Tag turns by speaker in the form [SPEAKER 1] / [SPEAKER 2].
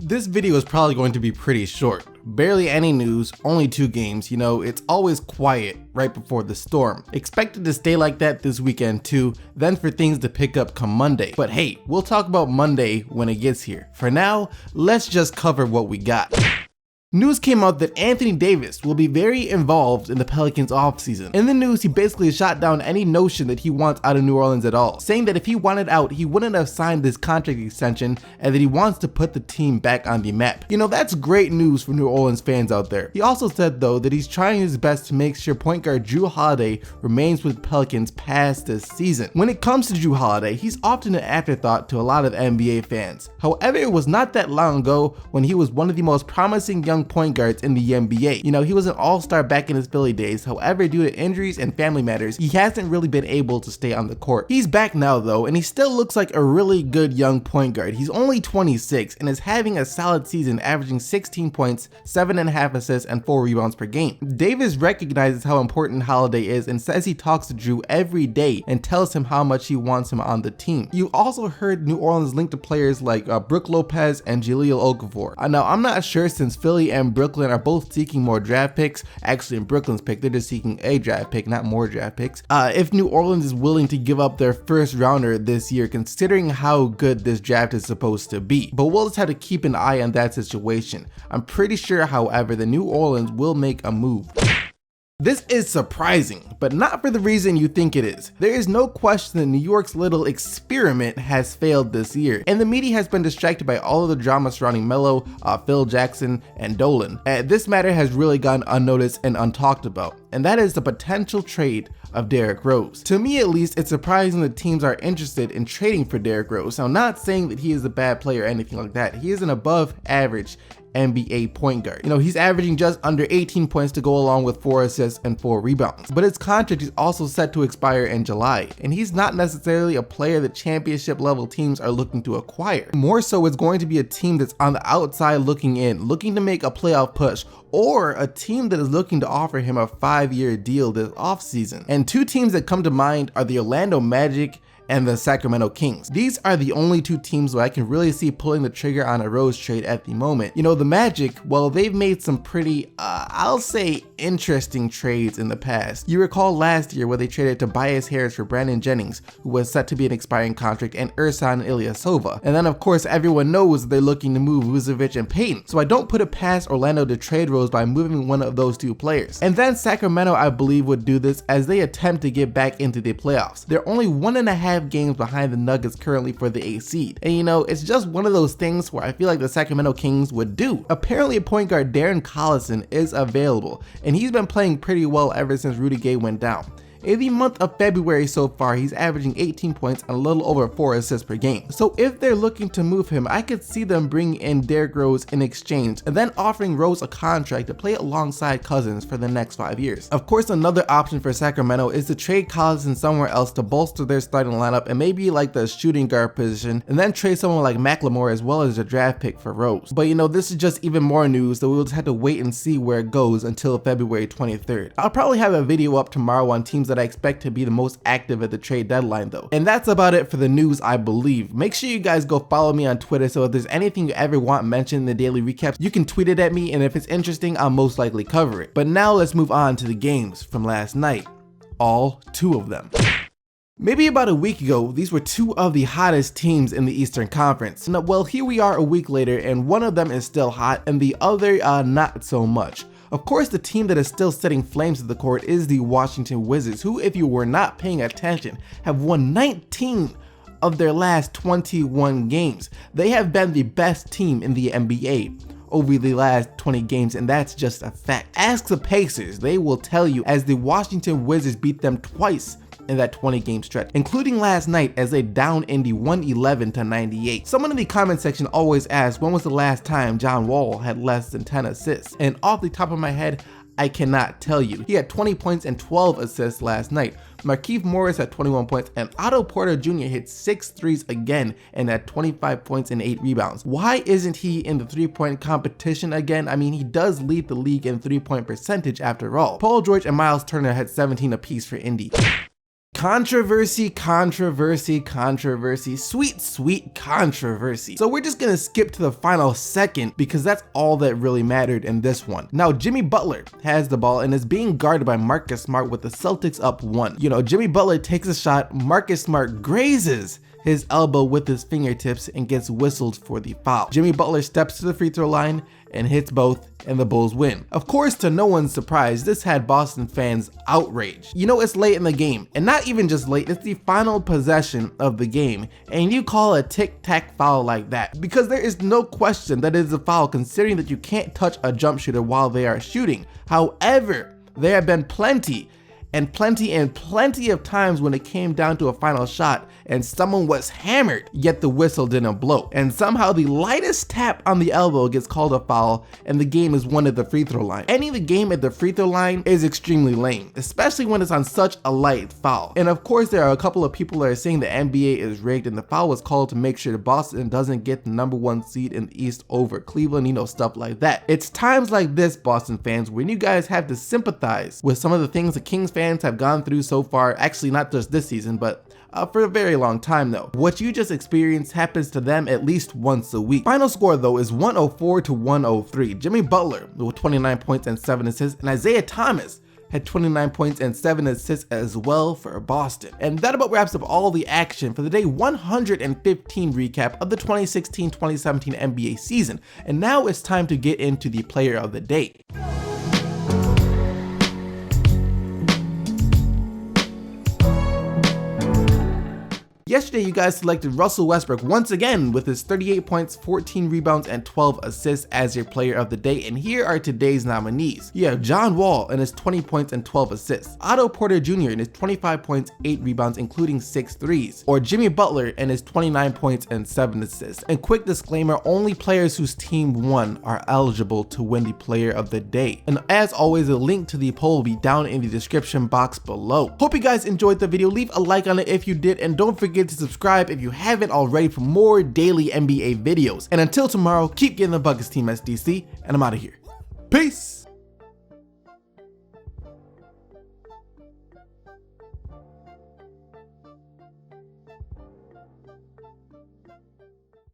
[SPEAKER 1] This video is probably going to be pretty short. Barely any news, only 2 games, you know, it's always quiet right before the storm. Expected to stay like that this weekend too, then for things to pick up come Monday. But hey, we'll talk about Monday when it gets here. For now, let's just cover what we got. News came out that Anthony Davis will be very involved in the Pelicans offseason. In the news, he basically shot down any notion that he wants out of New Orleans at all, saying that if he wanted out, he wouldn't have signed this contract extension and that he wants to put the team back on the map. You know, that's great news for New Orleans fans out there. He also said though that he's trying his best to make sure point guard Jrue Holiday remains with Pelicans past this season. When it comes to Jrue Holiday, he's often an afterthought to a lot of NBA fans. However, it was not that long ago when he was one of the most promising young point guards in the NBA. You know, he was an all-star back in his Philly days. However, due to injuries and family matters, he hasn't really been able to stay on the court. He's back now though, and he still looks like a really good young point guard. He's only 26 and is having a solid season, averaging 16 points, 7.5 assists, and 4 rebounds per game. Davis recognizes how important Holiday is and says he talks to Jrue every day and tells him how much he wants him on the team. You also heard New Orleans linked to players like Brook Lopez and Jahlil Okafor. Now, I'm not sure, since Philly and Brooklyn are both seeking more draft picks. Actually, in Brooklyn's pick, they're just seeking a draft pick, not more draft picks. If New Orleans is willing to give up their first rounder this year, considering how good this draft is supposed to be. But we'll just have to keep an eye on that situation. I'm pretty sure, however, that New Orleans will make a move. This is surprising, but not for the reason you think it is. There is no question that New York's little experiment has failed this year, and the media has been distracted by all of the drama surrounding Melo, Phil Jackson, and Dolan. This matter has really gone unnoticed and untalked about, and that is the potential trade of Derrick Rose. To me at least, it's surprising that teams are interested in trading for Derrick Rose. Now, not saying that he is a bad player or anything like that. He is an above average NBA point guard. You know, he's averaging just under 18 points to go along with 4 assists and 4 rebounds. But his contract is also set to expire in July, and he's not necessarily a player that championship level teams are looking to acquire. More so, it's going to be a team that's on the outside looking in, looking to make a playoff push, or a team that is looking to offer him a 5-year deal this offseason. And 2 teams that come to mind are the Orlando Magic and the Sacramento Kings. These are the only 2 teams where I can really see pulling the trigger on a Rose trade at the moment. You know, the Magic, well, they've made some pretty, I'll say, interesting trades in the past. You recall last year where they traded Tobias Harris for Brandon Jennings, who was set to be an expiring contract, and Ersan Ilyasova. And then of course everyone knows that they're looking to move Vucevic and Payton. So I don't put it past Orlando to trade Rose by moving one of those 2 players. And then Sacramento, I believe, would do this as they attempt to get back into the playoffs. They're only 1.5 games behind the Nuggets currently for the 8th seed. And you know, it's just one of those things where I feel like the Sacramento Kings would do. Apparently, point guard Darren Collison is available, and he's been playing pretty well ever since Rudy Gay went down. In the month of February so far, he's averaging 18 points and a little over 4 assists per game. So if they're looking to move him, I could see them bringing in Derrick Rose in exchange and then offering Rose a contract to play alongside Cousins for the next 5 years. Of course, another option for Sacramento is to trade Collison somewhere else to bolster their starting lineup and maybe like the shooting guard position, and then trade someone like McLemore as well as a draft pick for Rose. But you know, this is just even more news, so we'll just have to wait and see where it goes until February 23rd. I'll probably have a video up tomorrow on teams that I expect to be the most active at the trade deadline though. And that's about it for the news, I believe. Make sure you guys go follow me on Twitter, so if there's anything you ever want mentioned in the daily recaps, you can tweet it at me, and if it's interesting, I'll most likely cover it. But now let's move on to the games from last night. All 2 of them. Maybe about a week ago, these were 2 of the hottest teams in the Eastern Conference. Now, well, here we are a week later, and one of them is still hot and the other not so much. Of course, the team that is still setting flames to the court is the Washington Wizards, who, if you were not paying attention, have won 19 of their last 21 games. They have been the best team in the NBA over the last 20 games, and that's just a fact. Ask the Pacers, they will tell you, as the Washington Wizards beat them twice in that 20-game stretch, including last night as they down Indy 111-98. Someone in the comment section always asks, when was the last time John Wall had less than 10 assists? And off the top of my head, I cannot tell you. He had 20 points and 12 assists last night. Markieff Morris had 21 points, and Otto Porter Jr. hit 6 threes again and had 25 points and 8 rebounds. Why isn't he in the 3-point competition again? I mean, he does lead the league in 3-point percentage after all. Paul George and Miles Turner had 17 apiece for Indy. Controversy, controversy, controversy, sweet, sweet controversy. So we're just gonna skip to the final second because that's all that really mattered in this one. Now, Jimmy Butler has the ball and is being guarded by Marcus Smart with the Celtics up 1. You know, Jimmy Butler takes a shot, Marcus Smart grazes his elbow with his fingertips and gets whistled for the foul. Jimmy Butler steps to the free throw line and hits both, and the Bulls win. Of course, to no one's surprise, this had Boston fans outraged. You know, it's late in the game, and not even just late, it's the final possession of the game, and you call a tic-tac foul like that, because there is no question that it is a foul considering that you can't touch a jump shooter while they are shooting. However, there have been plenty of times when it came down to a final shot and someone was hammered, yet the whistle didn't blow. And somehow the lightest tap on the elbow gets called a foul and the game is won at the free throw line. Ending the game at the free throw line is extremely lame, especially when it's on such a light foul. And of course, there are a couple of people that are saying the NBA is rigged and the foul was called to make sure that Boston doesn't get the #1 seed in the East over Cleveland, you know, stuff like that. It's times like this, Boston fans, when you guys have to sympathize with some of the things the Kings fans have gone through so far, actually not just this season, but for a very long time though. What you just experienced happens to them at least once a week. Final score though is 104 to 103. Jimmy Butler with 29 points and 7 assists, and Isaiah Thomas had 29 points and 7 assists as well for Boston. And that about wraps up all the action for the day 115 recap of the 2016-2017 NBA season. And now it's time to get into the player of the day. Yesterday, you guys selected Russell Westbrook once again with his 38 points, 14 rebounds, and 12 assists as your player of the day. And here are today's nominees. You have John Wall and his 20 points and 12 assists, Otto Porter Jr. and his 25 points, 8 rebounds, including 6 threes, or Jimmy Butler and his 29 points and 7 assists. And quick disclaimer, only players whose team won are eligible to win the player of the day. And as always, a link to the poll will be down in the description box below. Hope you guys enjoyed the video. Leave a like on it if you did, and don't forget to subscribe if you haven't already for more daily NBA videos. And until tomorrow, keep getting the buckets, Team SDC, and I'm out of here. Peace!